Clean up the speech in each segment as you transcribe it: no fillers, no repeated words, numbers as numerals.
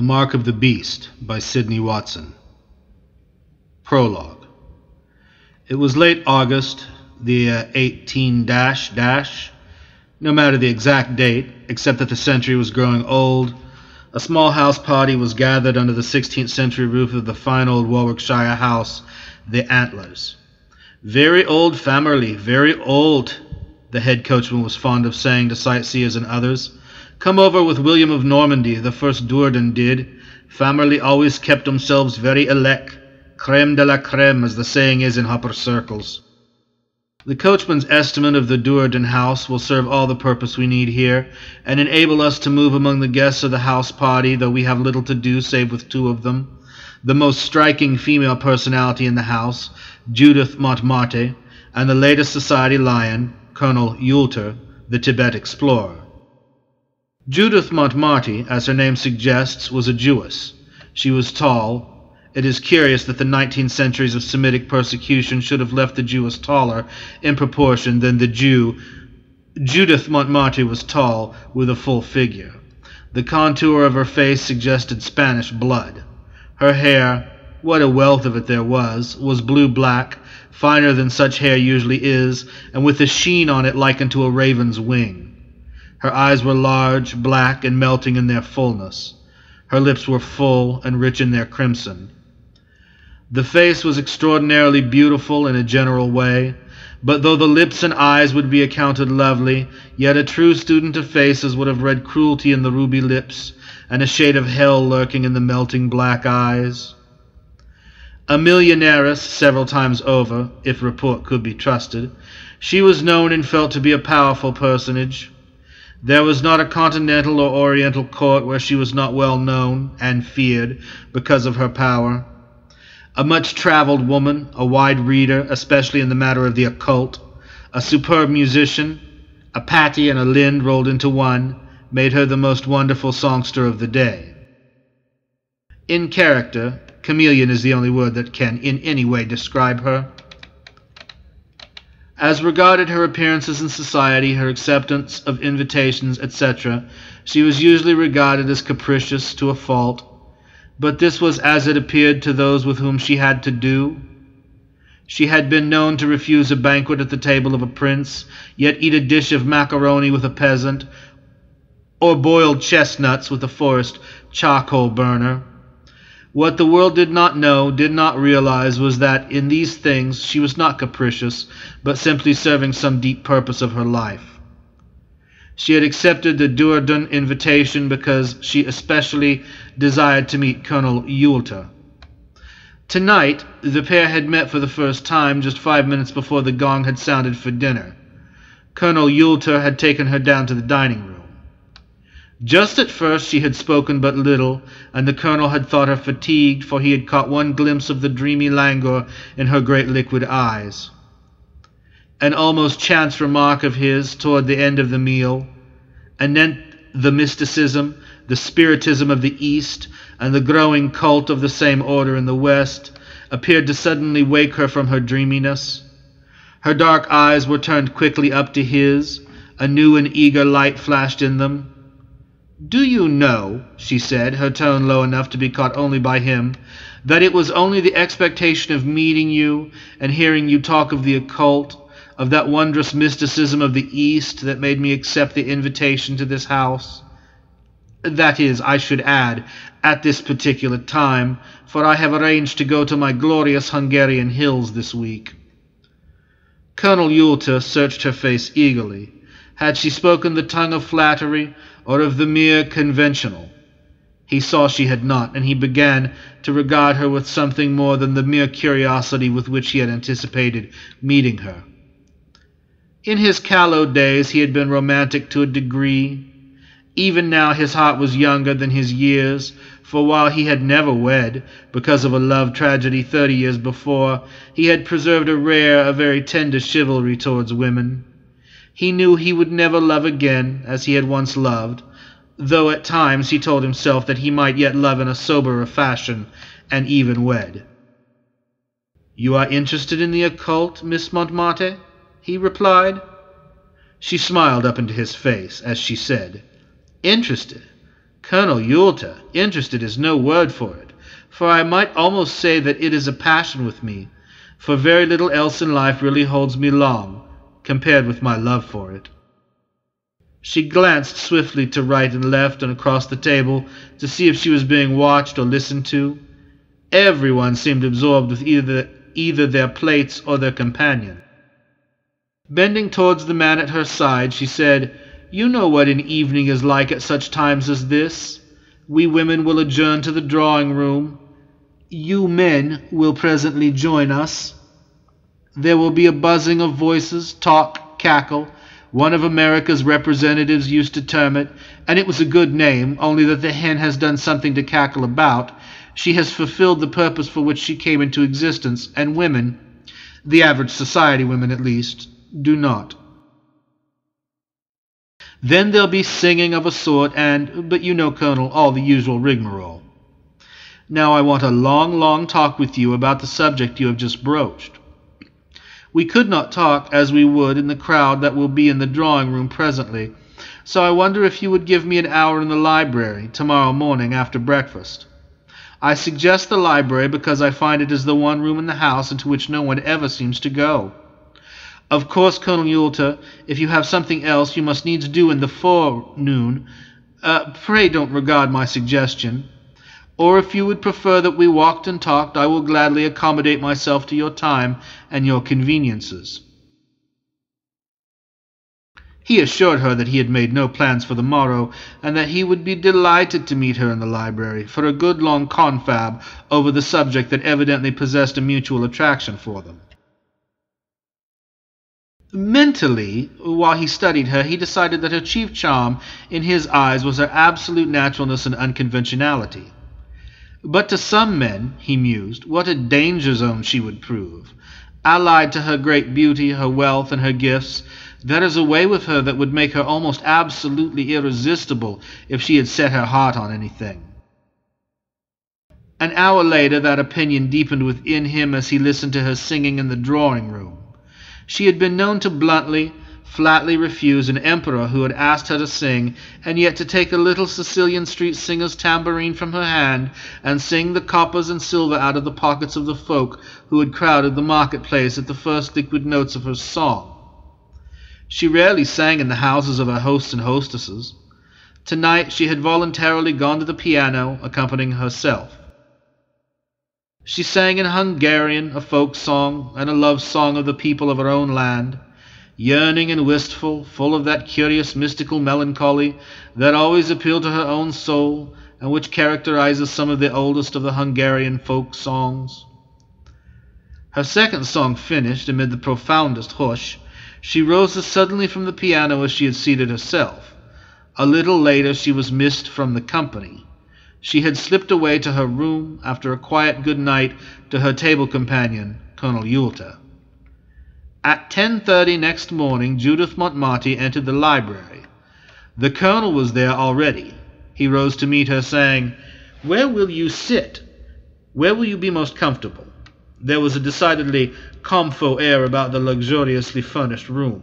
The Mark of the Beast by Sidney Watson. Prologue. It was late August, the 18 no matter the exact date, except that the century was growing old. A small house party was gathered under the 16th century roof of the fine old Warwickshire house, the Antlers. Very old family, very old, the head coachman was fond of saying to sightseers and others. Come over with William of Normandy, the first Duerden did. Family always kept themselves very elect, creme de la creme, as the saying is in upper circles. The coachman's estimate of the Duerden house will serve all the purpose we need here, and enable us to move among the guests of the house party, though we have little to do save with two of them. The most striking female personality in the house, Judith Montmartre, and the latest society lion, Colonel Yulter, the Tibet explorer. Judith Montmartre, as her name suggests, was a Jewess. She was tall. It is curious that the 19 centuries of Semitic persecution should have left the Jewess taller in proportion than the Jew. Judith Montmartre was tall, with a full figure. The contour of her face suggested Spanish blood. Her hair, what a wealth of it there was blue-black, finer than such hair usually is, and with a sheen on it like unto a raven's wing. Her eyes were large, black, and melting in their fullness. Her lips were full and rich in their crimson. The face was extraordinarily beautiful in a general way, but though the lips and eyes would be accounted lovely, yet a true student of faces would have read cruelty in the ruby lips, and a shade of hell lurking in the melting black eyes. A millionairess several times over, if report could be trusted, she was known and felt to be a powerful personage. There was not a continental or oriental court where she was not well known and feared because of her power. A much-traveled woman, a wide reader, especially in the matter of the occult, a superb musician, a Patty and a Lind rolled into one, made her the most wonderful songster of the day. In character, chameleon is the only word that can in any way describe her. As regarded her appearances in society, her acceptance of invitations, etc., she was usually regarded as capricious to a fault, but this was as it appeared to those with whom she had to do. She had been known to refuse a banquet at the table of a prince, yet eat a dish of macaroni with a peasant, or boiled chestnuts with a forest charcoal burner. What the world did not know, did not realize, was that in these things she was not capricious, but simply serving some deep purpose of her life. She had accepted the Duerden invitation because she especially desired to meet Colonel Yulter. Tonight, the pair had met for the first time just 5 minutes before the gong had sounded for dinner. Colonel Yulter had taken her down to the dining room. Just at first she had spoken but little, and the colonel had thought her fatigued, for he had caught one glimpse of the dreamy languor in her great liquid eyes. An almost chance remark of his toward the end of the meal, anent the mysticism, the spiritism of the East, and the growing cult of the same order in the West, appeared to suddenly wake her from her dreaminess. Her dark eyes were turned quickly up to his, a new and eager light flashed in them. "Do you know," she said, her tone low enough to be caught only by him, "that it was only the expectation of meeting you and hearing you talk of the occult, of that wondrous mysticism of the East, that made me accept the invitation to this house? That is, I should add, at this particular time, for I have arranged to go to my glorious Hungarian hills this week." Colonel Yulter searched her face eagerly. Had she spoken the tongue of flattery, or of the mere conventional? He saw she had not, and he began to regard her with something more than the mere curiosity with which he had anticipated meeting her. In his callow days he had been romantic to a degree. Even now his heart was younger than his years, for while he had never wed, because of a love tragedy 30 years before, he had preserved a very tender chivalry towards women. He knew he would never love again as he had once loved, though at times he told himself that he might yet love in a soberer fashion and even wed. "You are interested in the occult, Miss Montmartre?" he replied. She smiled up into his face as she said, "Interested? Colonel Yulta, interested is no word for it, for I might almost say that it is a passion with me, for very little else in life really holds me long, compared with my love for it. She glanced swiftly to right and left and across the table to see if she was being watched or listened to. Everyone seemed absorbed with either their plates or their companion. Bending towards the man at her side, she said, "You know what an evening is like at such times as this. We women will adjourn to the drawing-room. You men will presently join us. There will be a buzzing of voices, talk, cackle. One of America's representatives used to term it, and it was a good name, only that the hen has done something to cackle about. She has fulfilled the purpose for which she came into existence, and women, the average society women at least, do not. Then there'll be singing of a sort, but you know, Colonel, all the usual rigmarole. Now I want a long, long talk with you about the subject you have just broached. We could not talk as we would in the crowd that will be in the drawing-room presently, so I wonder if you would give me an hour in the library tomorrow morning after breakfast. I suggest the library because I find it is the one room in the house into which no one ever seems to go. Of course, Colonel Yulta, if you have something else you must needs do in the forenoon, pray don't regard my suggestion. Or if you would prefer that we walked and talked, I will gladly accommodate myself to your time and your conveniences." He assured her that he had made no plans for the morrow, and that he would be delighted to meet her in the library for a good long confab over the subject that evidently possessed a mutual attraction for them. Mentally, while he studied her, he decided that her chief charm in his eyes was her absolute naturalness and unconventionality. But to some men, he mused, what a danger zone she would prove. Allied to her great beauty, her wealth, and her gifts, there is a way with her that would make her almost absolutely irresistible if she had set her heart on anything. An hour later, that opinion deepened within him as he listened to her singing in the drawing-room. She had been known to bluntly, flatly refuse an emperor who had asked her to sing, and yet to take a little Sicilian street singer's tambourine from her hand and sing the coppers and silver out of the pockets of the folk who had crowded the marketplace at the first liquid notes of her song. She rarely sang in the houses of her hosts and hostesses. Tonight she had voluntarily gone to the piano, accompanying herself. She sang in Hungarian, a folk song, and a love song of the people of her own land, yearning and wistful, full of that curious mystical melancholy that always appealed to her own soul, and which characterizes some of the oldest of the Hungarian folk songs. Her second song finished, amid the profoundest hush, she rose as suddenly from the piano as she had seated herself. A little later she was missed from the company. She had slipped away to her room after a quiet good night to her table companion, Colonel Yulta. At 10:30 next morning, Judith Montmartre entered the library. The colonel was there already. He rose to meet her, saying, "Where will you sit? Where will you be most comfortable?" There was a decidedly comfort air about the luxuriously furnished room.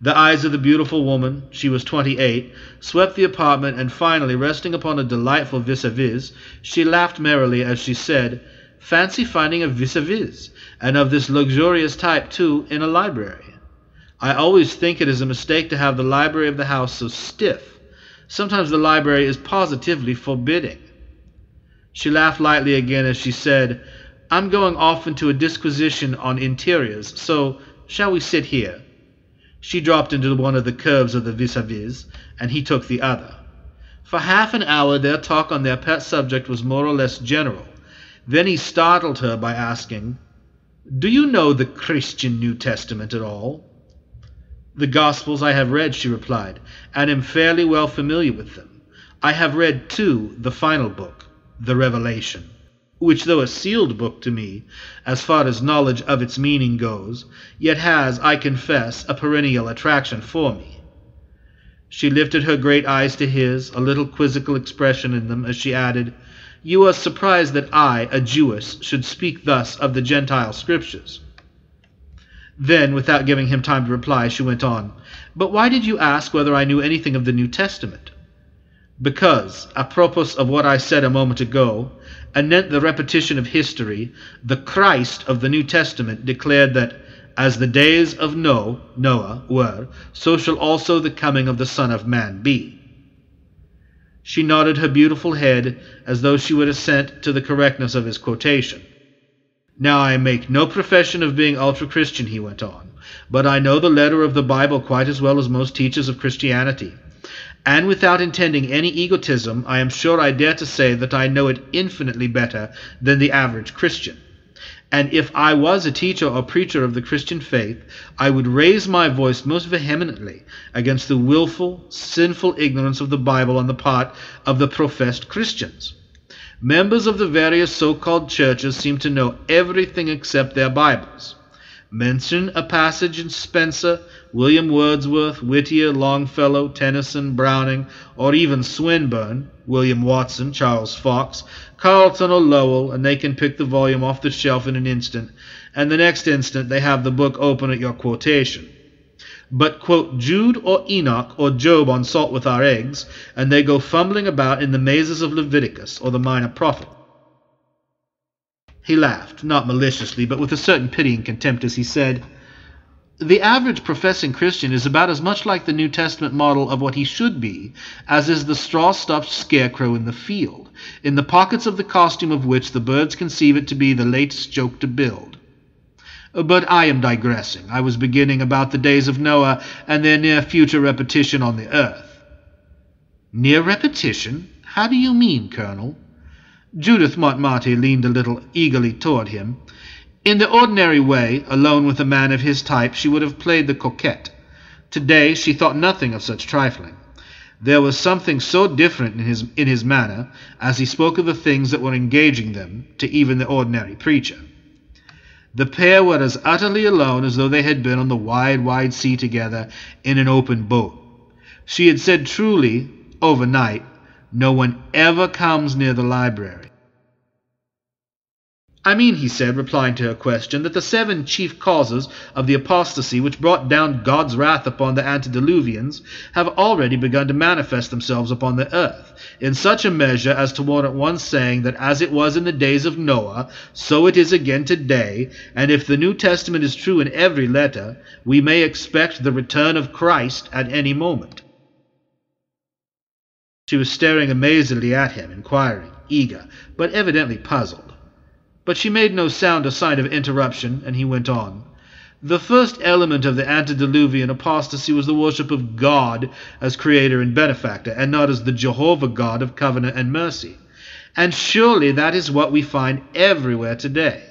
The eyes of the beautiful woman, she was 28, swept the apartment, and finally, resting upon a delightful vis-a-vis, she laughed merrily as she said, "Fancy finding a vis-a-vis, and of this luxurious type, too, in a library. I always think it is a mistake to have the library of the house so stiff. Sometimes the library is positively forbidding." She laughed lightly again as she said, "I'm going off into a disquisition on interiors, so shall we sit here?" She dropped into one of the curves of the vis-a-vis, and he took the other. For half an hour their talk on their pet subject was more or less general. Then he startled her by asking, "Do you know the Christian New Testament at all?" "The Gospels I have read," she replied, "and am fairly well familiar with them. I have read, too, the final book, the Revelation, which, though a sealed book to me, as far as knowledge of its meaning goes, yet has, I confess, a perennial attraction for me." She lifted her great eyes to his, a little quizzical expression in them, as she added, "You are surprised that I, a Jewess, should speak thus of the Gentile scriptures." Then, without giving him time to reply, she went on, "But why did you ask whether I knew anything of the New Testament?" Because, apropos of what I said a moment ago, anent the repetition of history, the Christ of the New Testament declared that, as the days of Noah were, so shall also the coming of the Son of Man be. She nodded her beautiful head as though she would assent to the correctness of his quotation. Now I make no profession of being ultra-Christian, he went on, but I know the letter of the Bible quite as well as most teachers of Christianity. And without intending any egotism, I am sure I dare to say that I know it infinitely better than the average Christian. And if I was a teacher or preacher of the Christian faith, I would raise my voice most vehemently against the willful, sinful ignorance of the Bible on the part of the professed Christians. Members of the various so-called churches seem to know everything except their Bibles. Mention a passage in Spencer, William Wordsworth, Whittier, Longfellow, Tennyson, Browning, or even Swinburne, William Watson, Charles Fox, Carlton, or Lowell, and they can pick the volume off the shelf in an instant, and the next instant they have the book open at your quotation. But quote Jude or Enoch or Job on Salt with Our Eggs, and they go fumbling about in the mazes of Leviticus or the Minor Prophet. He laughed, not maliciously, but with a certain pitying contempt as he said, "The average professing Christian is about as much like the New Testament model of what he should be as is the straw-stuffed scarecrow in the field, in the pockets of the costume of which the birds conceive it to be the latest joke to build. But I am digressing. I was beginning about the days of Noah and their near future repetition on the earth." "Near repetition? How do you mean, Colonel?" Judith Montmartre leaned a little eagerly toward him. In the ordinary way, alone with a man of his type, she would have played the coquette. Today she thought nothing of such trifling. There was something so different in his manner, as he spoke of the things that were engaging them, to even the ordinary preacher. The pair were as utterly alone as though they had been on the wide, wide sea together in an open boat. She had said truly, overnight, no one ever comes near the library. "I mean," he said, replying to her question, "that the 7 chief causes of the apostasy which brought down God's wrath upon the antediluvians have already begun to manifest themselves upon the earth, in such a measure as to warrant one saying that as it was in the days of Noah, so it is again today, and if the New Testament is true in every letter, we may expect the return of Christ at any moment." She was staring amazedly at him, inquiring, eager, but evidently puzzled. But she made no sound or sign of interruption, and he went on. The first element of the antediluvian apostasy was the worship of God as creator and benefactor, and not as the Jehovah God of covenant and mercy. And surely that is what we find everywhere today.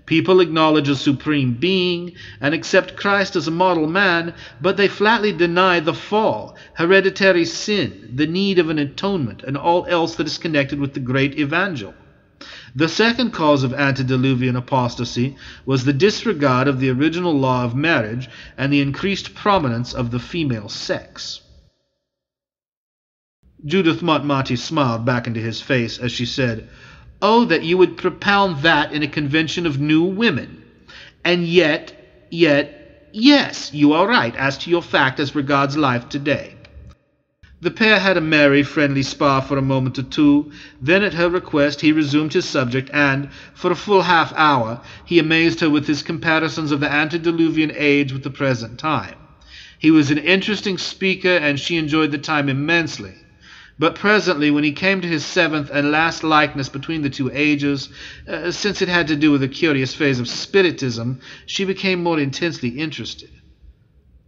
People acknowledge a supreme being and accept Christ as a model man, but they flatly deny the fall, hereditary sin, the need of an atonement, and all else that is connected with the great evangel. The second cause of antediluvian apostasy was the disregard of the original law of marriage and the increased prominence of the female sex. Judith Montmartre smiled back into his face as she said, "Oh, that you would propound that in a convention of new women! And yet, yes, you are right as to your fact as regards life today." The pair had a merry, friendly spar for a moment or two. Then, at her request, he resumed his subject, and, for a full half-hour, he amazed her with his comparisons of the antediluvian age with the present time. He was an interesting speaker, and she enjoyed the time immensely. But presently, when he came to his 7th and last likeness between the 2 ages, since it had to do with a curious phase of Spiritism, she became more intensely interested.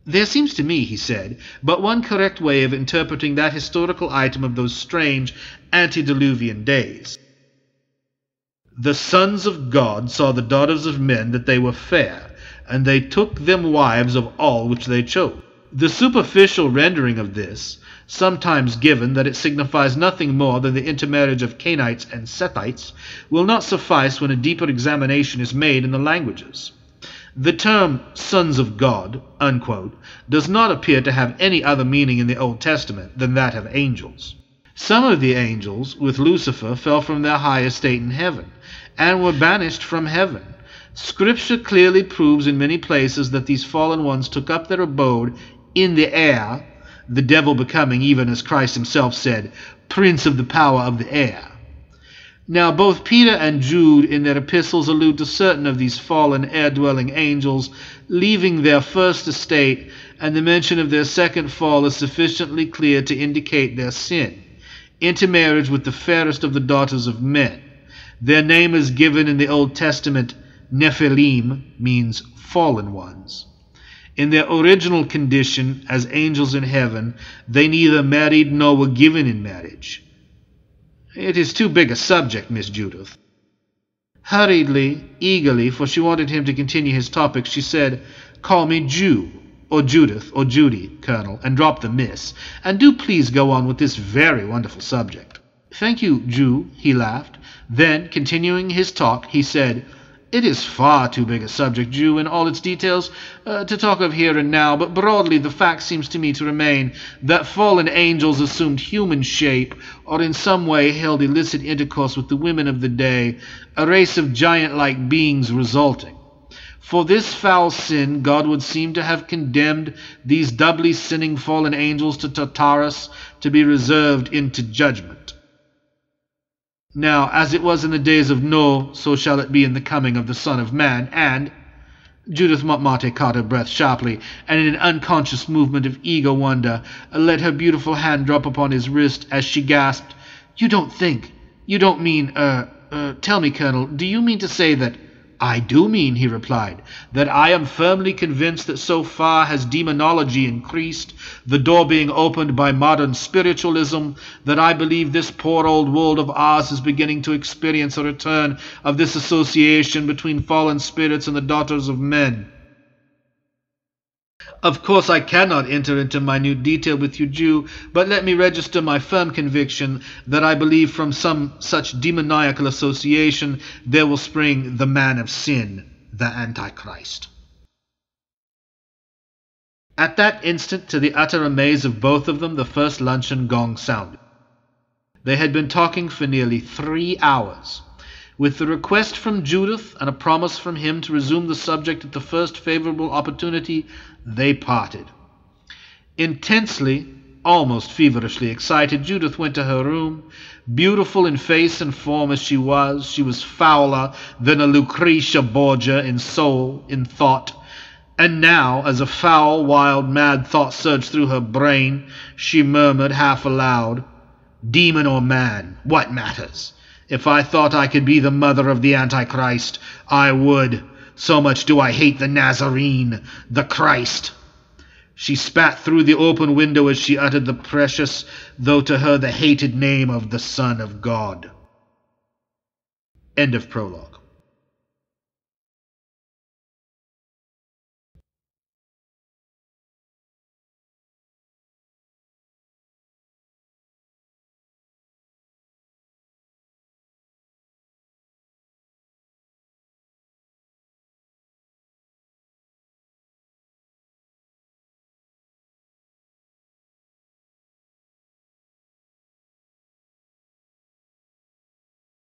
"There seems to me," he said, "but one correct way of interpreting that historical item of those strange antediluvian days. The sons of God saw the daughters of men that they were fair, and they took them wives of all which they chose." The superficial rendering of this, sometimes given that it signifies nothing more than the intermarriage of Canaanites and Sethites, will not suffice when a deeper examination is made in the languages. The term sons of God, unquote, does not appear to have any other meaning in the Old Testament than that of angels. Some of the angels, with Lucifer, fell from their high estate in heaven, and were banished from heaven. Scripture clearly proves in many places that these fallen ones took up their abode in the air, the devil becoming, even as Christ himself said, prince of the power of the air. Now both Peter and Jude in their epistles allude to certain of these fallen air-dwelling angels leaving their first estate, and the mention of their second fall is sufficiently clear to indicate their sin, intermarriage with the fairest of the daughters of men. Their name is given in the Old Testament. Nephilim means fallen ones. In their original condition as angels in heaven, they neither married nor were given in marriage. It is too big a subject, Miss Judith. Hurriedly, eagerly, for she wanted him to continue his topic, she said, "Call me Jew, or Judith, or Judy, Colonel, and drop the miss, and do please go on with this very wonderful subject." "Thank you, Jew," he laughed. Then, continuing his talk, he said, "It is far too big a subject, Jew, in all its details, to talk of here and now, but broadly the fact seems to me to remain that fallen angels assumed human shape, or in some way held illicit intercourse with the women of the day, a race of giant-like beings resulting. For this foul sin, God would seem to have condemned these doubly sinning fallen angels to Tartarus, to be reserved into judgment. Now, as it was in the days of Noah, so shall it be in the coming of the Son of Man, and—" Judith Montmartre caught her breath sharply, and in an unconscious movement of eager wonder, let her beautiful hand drop upon his wrist as she gasped, "You don't mean, tell me, Colonel, do you mean to say that—" "I do mean," he replied, "that I am firmly convinced that so far has demonology increased, the door being opened by modern spiritualism, that I believe this poor old world of ours is beginning to experience a return of this association between fallen spirits and the daughters of men. Of course, I cannot enter into minute detail with you, Jew, but let me register my firm conviction that I believe from some such demoniacal association there will spring the man of sin, the Antichrist." At that instant, to the utter amaze of both of them, the first luncheon gong sounded. They had been talking for nearly 3 hours. With the request from Judith and a promise from him to resume the subject at the first favorable opportunity, they parted. Intensely, almost feverishly excited, Judith went to her room. Beautiful in face and form as she was fouler than a Lucretia Borgia in soul, in thought. And now, as a foul, wild, mad thought surged through her brain, she murmured half aloud, "Demon or man, what matters? If I thought I could be the mother of the Antichrist, I would. So much do I hate the Nazarene, the Christ." She spat through the open window as she uttered the precious, though to her the hated name of the Son of God. End of prologue.